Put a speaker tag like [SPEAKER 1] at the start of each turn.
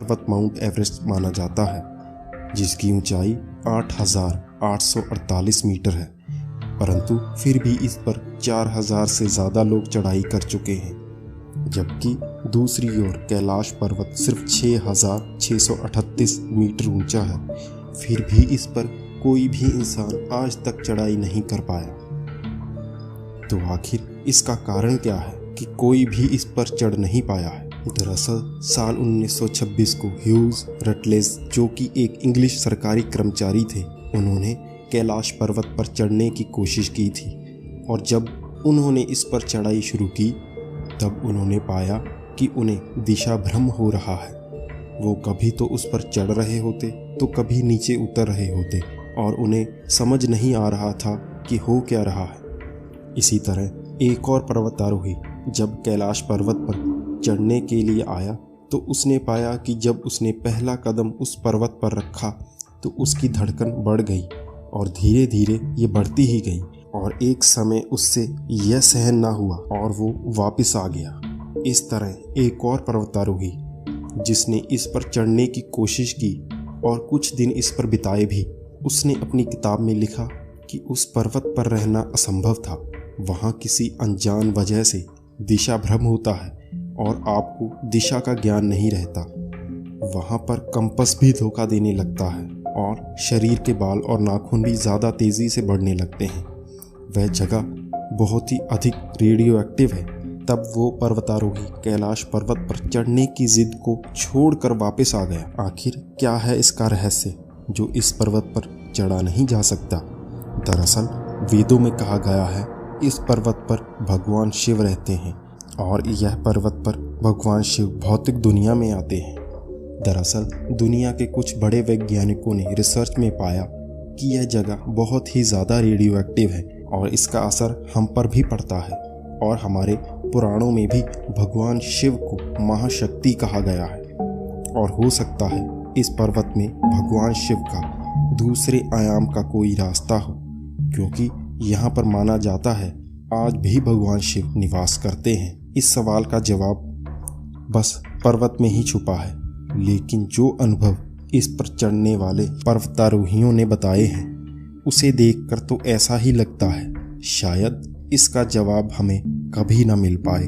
[SPEAKER 1] पर्वत mount Everest माना जाता है, जिसकी ऊंचाई 8,848 मीटर है, परंतु फिर भी इस पर 4,000 से ज़्यादा लोग चढ़ाई कर चुके हैं। जबकि दूसरी ओर कैलाश पर्वत सिर्फ 6,638 मीटर ऊंचा है, फिर भी इस पर कोई भी इंसान आज तक चढ़ाई नहीं कर पाया। तो आखिर इसका कारण क्या है कि कोई भी इस पर चढ़ नहीं पाया है? दरअसल साल 1926 को ह्यूज रटलेज, जो कि एक इंग्लिश सरकारी कर्मचारी थे, उन्होंने कैलाश पर्वत पर चढ़ने की कोशिश की थी, और जब उन्होंने इस पर चढ़ाई शुरू की तब उन्होंने पाया कि उन्हें दिशा भ्रम हो रहा है। वो कभी तो उस पर चढ़ रहे होते तो कभी नीचे उतर रहे होते, और उन्हें समझ नहीं आ रहा था कि हो क्या रहा है। इसी तरह एक और पर्वतारोही जब कैलाश पर्वत पर चढ़ने के लिए आया तो उसने पाया कि जब उसने पहला कदम उस पर्वत पर रखा तो उसकी धड़कन बढ़ गई, और धीरे धीरे ये बढ़ती ही गई, और एक समय उससे यह सहन ना हुआ और वो वापस आ गया। इस तरह एक और पर्वतारोही जिसने इस पर चढ़ने की कोशिश की और कुछ दिन इस पर बिताए भी, उसने अपनी किताब में लिखा कि उस पर्वत पर रहना असंभव था। वहाँ किसी अनजान वजह से दिशा भ्रम होता है और आपको दिशा का ज्ञान नहीं रहता। वहाँ पर कंपास भी धोखा देने लगता है और शरीर के बाल और नाखून भी ज़्यादा तेज़ी से बढ़ने लगते हैं। वह जगह बहुत ही अधिक रेडियो एक्टिव है। तब वो पर्वतारोही कैलाश पर्वत पर चढ़ने की जिद को छोड़कर वापस आ गया। आखिर क्या है इसका रहस्य जो इस पर्वत पर चढ़ा नहीं जा सकता? दरअसल वेदों में कहा गया है इस पर्वत पर भगवान शिव रहते हैं, और यह पर्वत पर भगवान शिव भौतिक दुनिया में आते हैं। दरअसल दुनिया के कुछ बड़े वैज्ञानिकों ने रिसर्च में पाया कि यह जगह बहुत ही ज़्यादा रेडियो एक्टिव है, और इसका असर हम पर भी पड़ता है, और हमारे पुराणों में भी भगवान शिव को महाशक्ति कहा गया है। और हो सकता है इस पर्वत में भगवान शिव का दूसरे आयाम का कोई रास्ता हो, क्योंकि यहाँ पर माना जाता है आज भी भगवान शिव निवास करते हैं। इस सवाल का जवाब बस पर्वत में ही छुपा है, लेकिन जो अनुभव इस पर चढ़ने वाले पर्वतारोहियों ने बताए हैं उसे देखकर तो ऐसा ही लगता है शायद इसका जवाब हमें कभी न मिल पाए।